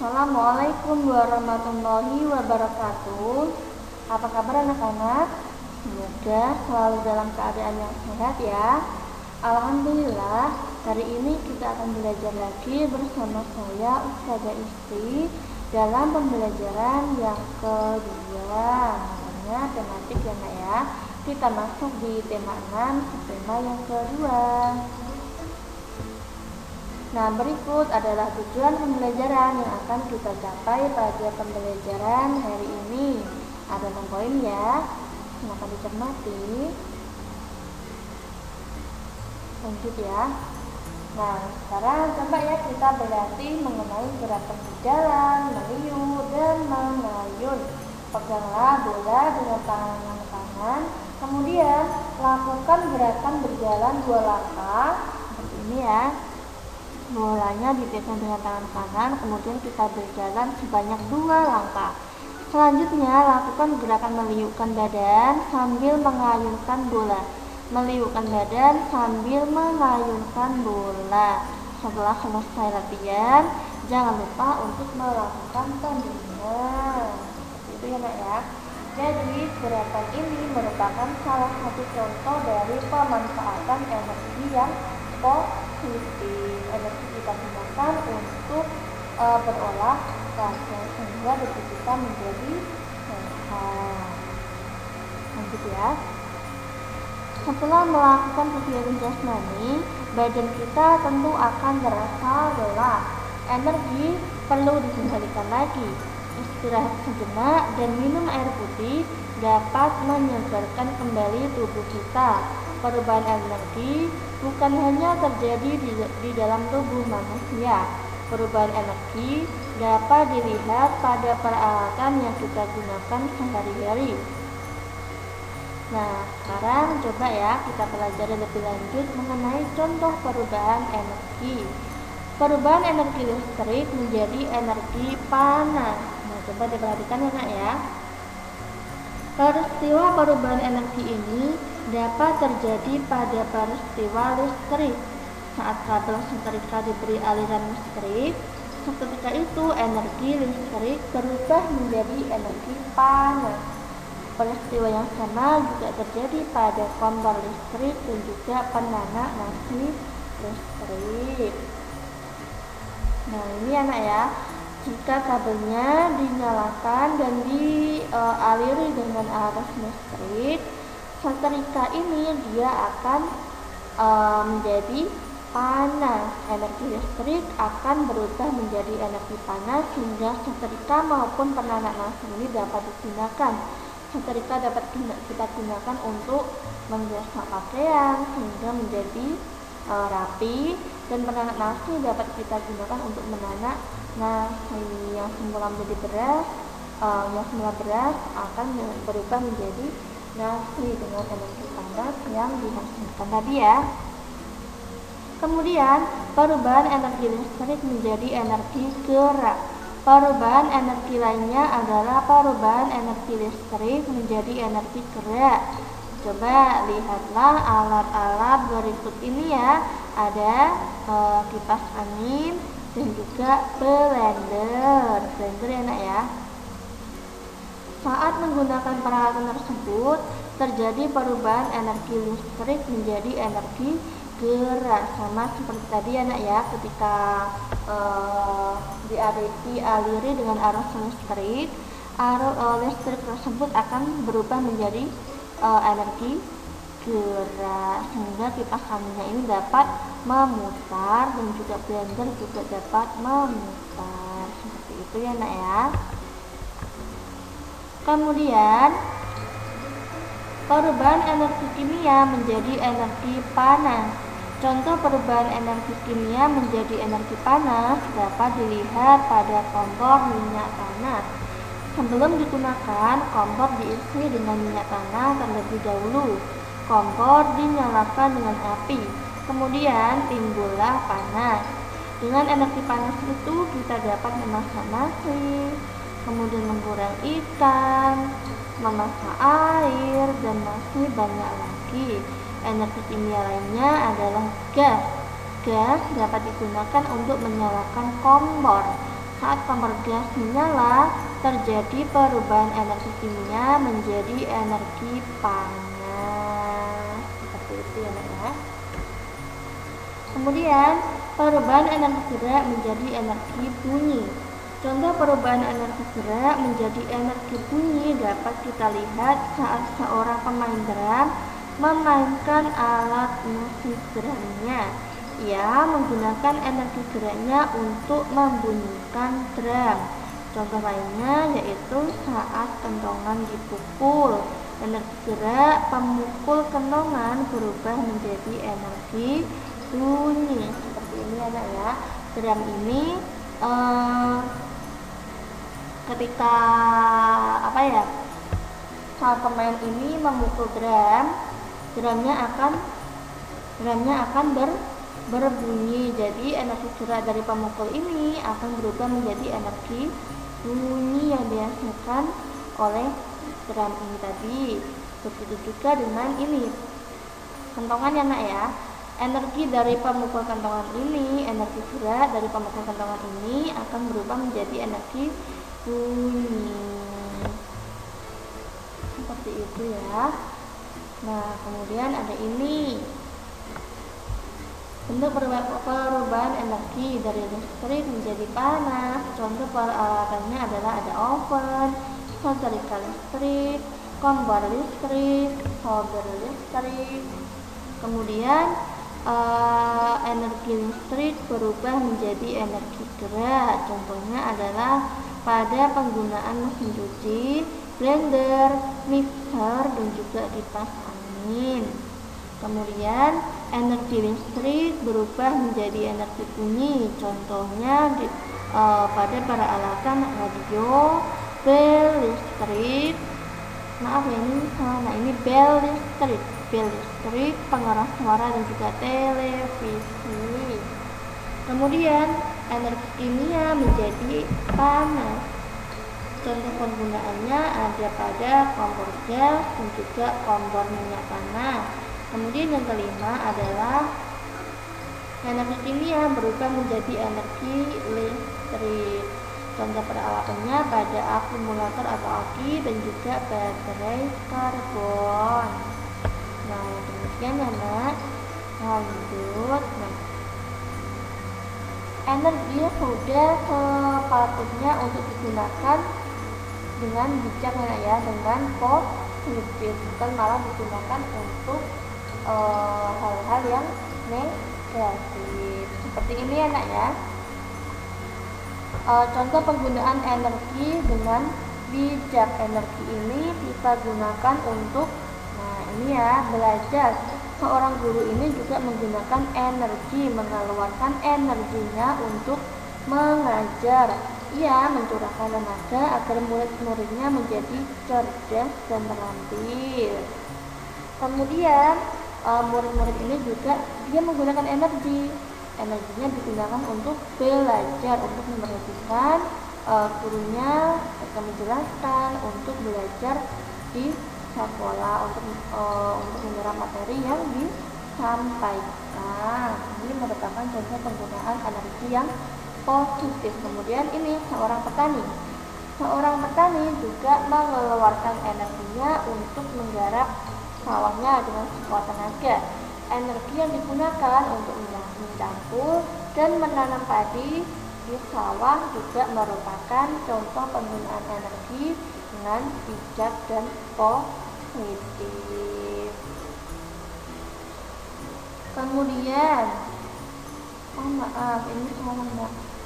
Assalamualaikum warahmatullahi wabarakatuh. Apa kabar anak-anak? Semoga selalu dalam keadaan yang sehat ya. Alhamdulillah, hari ini kita akan belajar lagi bersama saya Ustazah Isti dalam pembelajaran yang kedua. Namanya tematik ya Nak ya. Kita masuk di tema 6, tema yang kedua. Nah, berikut adalah tujuan pembelajaran yang akan kita capai pada pembelajaran hari ini. Ada 6 poin ya, silakan dicermati. Lanjut ya. Nah, sekarang coba ya kita berlatih mengenai gerakan berjalan, meliuk, dan mengayun. Peganglah bola dengan tangan kanan, kemudian lakukan gerakan berjalan 2 langkah seperti ini ya. Bolanya dipegang dengan tangan kanan, kemudian kita berjalan sebanyak 2 langkah. Selanjutnya, lakukan gerakan meliukkan badan sambil mengayunkan bola. Meliukkan badan sambil mengayunkan bola. Setelah selesai latihan, jangan lupa untuk melakukan tandingan. Seperti itu ya Nak ya. Jadi, gerakan ini merupakan salah satu contoh dari pemanfaatan energi yang positif. Energi kita gunakan untuk berolahraga sehingga tubuh kita menjadi sehat. Lanjut ya. Setelah melakukan kegiatan jasmani, badan kita tentu akan terasa lelah. Energi perlu dikembalikan lagi. Istirahat sejenak dan minum air putih dapat menyegarkan kembali tubuh kita. Perubahan energi bukan hanya terjadi di dalam tubuh manusia. Perubahan energi dapat dilihat pada peralatan yang kita gunakan sehari-hari. Nah, sekarang coba ya kita pelajari lebih lanjut mengenai contoh perubahan energi. Perubahan energi listrik menjadi energi panas. Nah, coba diperhatikan ya Nak ya. Peristiwa perubahan energi ini dapat terjadi pada peristiwa listrik. Saat kabel setrika diberi aliran listrik, seketika itu energi listrik berubah menjadi energi panas. Peristiwa yang sama juga terjadi pada kompor listrik dan juga penanak nasi listrik. Nah, ini anak ya. Jika kabelnya dinyalakan dan dialiri dengan arus listrik, setrika ini dia akan menjadi panas. Energi listrik akan berubah menjadi energi panas sehingga setrika maupun penanak nasi ini dapat digunakan. Setrika dapat kita gunakan untuk menggosok pakaian sehingga menjadi rapi, dan penanak nasi dapat kita gunakan untuk menanak nasi yang semula menjadi beras. Yang semula beras akan berubah menjadi nasi dengan energi panas yang dihasilkan tadi ya. Kemudian perubahan energi listrik menjadi energi gerak. Perubahan energi lainnya adalah perubahan energi listrik menjadi energi gerak. Coba lihatlah alat-alat berikut ini ya. Ada kipas angin dan juga blender. Blender ya Nak ya. Saat menggunakan peralatan tersebut, terjadi perubahan energi listrik menjadi energi gerak. Sama seperti tadi ya Nak ya, ketika dialiri dengan arus listrik, listrik tersebut akan berubah menjadi energi gerak, sehingga kipas anginnya ini dapat memutar dan juga blender juga dapat memutar. Seperti itu ya Nak ya. Kemudian perubahan energi kimia menjadi energi panas. Contoh perubahan energi kimia menjadi energi panas dapat dilihat pada kompor minyak tanah. Sebelum digunakan, kompor diisi dengan minyak tanah terlebih dahulu. Kompor dinyalakan dengan api, kemudian timbullah panas. Dengan energi panas itu kita dapat memasak nasi, kemudian menggoreng ikan, memasak air, dan masih banyak lagi. Energi kimia lainnya adalah gas. Gas dapat digunakan untuk menyalakan kompor. saat kompor gas menyala, terjadi perubahan energi kimia menjadi energi panas. Seperti itu ya Nak ya. Kemudian perubahan energi gerak menjadi energi bunyi. Contoh perubahan energi gerak menjadi energi bunyi dapat kita lihat saat seorang pemain drum memainkan alat musik drumnya. Ia menggunakan energi geraknya untuk membunyikan drum. Contoh lainnya yaitu saat kentongan dipukul. Energi gerak pemukul kentongan berubah menjadi energi bunyi. Seperti ini anak ya. Drum ini ketika saat pemain ini memukul drum, drumnya akan berbunyi. Jadi energi gerak dari pemukul ini akan berubah menjadi energi bunyi yang dihasilkan oleh drum ini tadi. Begitu juga dengan ini kentongan ya Nak ya. Energi dari pemukul kentongan ini, energi gerak dari pemukul kentongan ini akan berubah menjadi energi bunyi. Seperti itu ya. Nah, kemudian ada ini bentuk perubahan energi dari listrik menjadi panas. Contoh peralatannya adalah ada oven, setrika listrik, kompor listrik, solder listrik. Kemudian energi listrik berubah menjadi energi gerak. Contohnya adalah pada penggunaan mesin cuci, blender, mixer, dan juga kipas angin. Kemudian energi listrik berubah menjadi energi bunyi. Contohnya pada peralatan radio, bel listrik. Maaf ya ini bel listrik. Bel listrik, pengeras suara, dan juga televisi. Kemudian energi kimia menjadi panas. Contoh penggunaannya ada pada kompor gas dan juga kompor minyak panas. Kemudian yang kelima adalah energi kimia berubah menjadi energi listrik. Contoh peralatannya pada akumulator atau aki dan juga baterai karbon. Nah, demikian ya Nak. Lanjut. Nah, energi sudah sepatutnya untuk digunakan dengan bijak ya, dengan positif, bukan malah digunakan untuk hal-hal yang negatif. Seperti ini ya Nak ya. Contoh penggunaan energi dengan bijak. Energi ini kita gunakan untuk ini ya, belajar. Seorang guru ini juga menggunakan energi, mengeluarkan energinya untuk mengajar. Ia mencurahkan tenaga agar murid-muridnya menjadi cerdas dan terampil. Kemudian murid-murid ini juga dia menggunakan energi. Energinya digunakan untuk belajar, untuk memperhatikan gurunya akan menjelaskan, untuk belajar di sekolah, untuk menyerap materi yang disampaikan. Ini merupakan contoh penggunaan energi yang positif. Kemudian ini seorang petani. Seorang petani juga mengeluarkan energinya untuk menggarap sawahnya dengan sekuat tenaga. Energi yang digunakan untuk mencampur dan menanam padi di sawah juga merupakan contoh penggunaan energi dengan bijak dan positif. Kemudian ini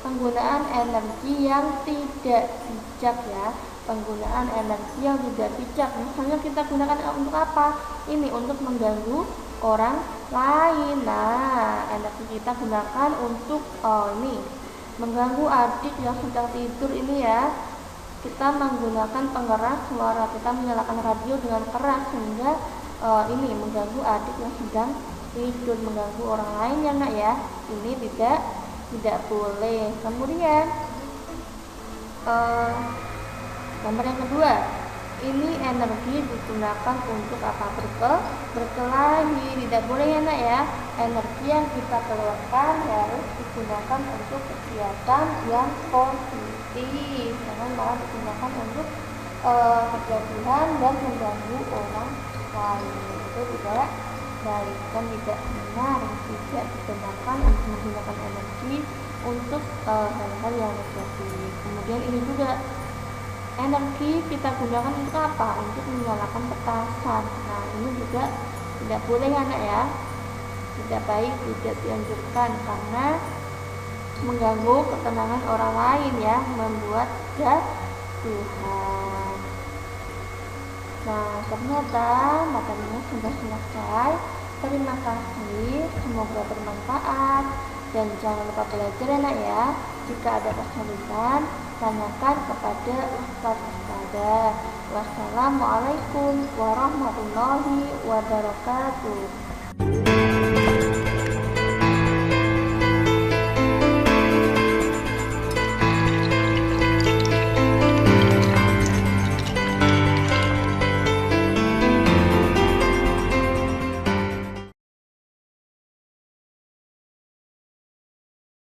penggunaan energi yang tidak bijak ya. Penggunaan energi yang tidak bijak, misalnya kita gunakan untuk apa? Ini untuk mengganggu orang lain. Nah, energi kita gunakan untuk ini mengganggu adik yang sedang tidur ini ya. Kita menggunakan pengeras suara, kita menyalakan radio dengan keras sehingga ini mengganggu adik yang sedang tidur, mengganggu orang lain ya Nak ya. Ini tidak boleh. Kemudian gambar yang kedua, ini energi digunakan untuk apa? Berkelahi. Tidak boleh ya nak ya. Energi yang kita keluarkan harus digunakan untuk kegiatan yang positif, jangan malah digunakan untuk kegaduhan dan mengganggu orang lain. Itu tidak baik dan tidak benar. Tidak dibenarkan untuk menggunakan energi untuk hal-hal yang negatif. Kemudian ini juga energi kita gunakan untuk apa? Untuk menyalakan petasan. Nah ini juga tidak boleh anak ya, tidak baik, tidak dianjurkan karena mengganggu ketenangan orang lain ya, membuat gaduhan. Nah ternyata materinya sudah selesai. Terima kasih, semoga bermanfaat dan jangan lupa belajar anak ya. Jika ada kesulitan tanyakan kepada ustaz-ustazah. Wassalamualaikum warahmatullahi wabarakatuh.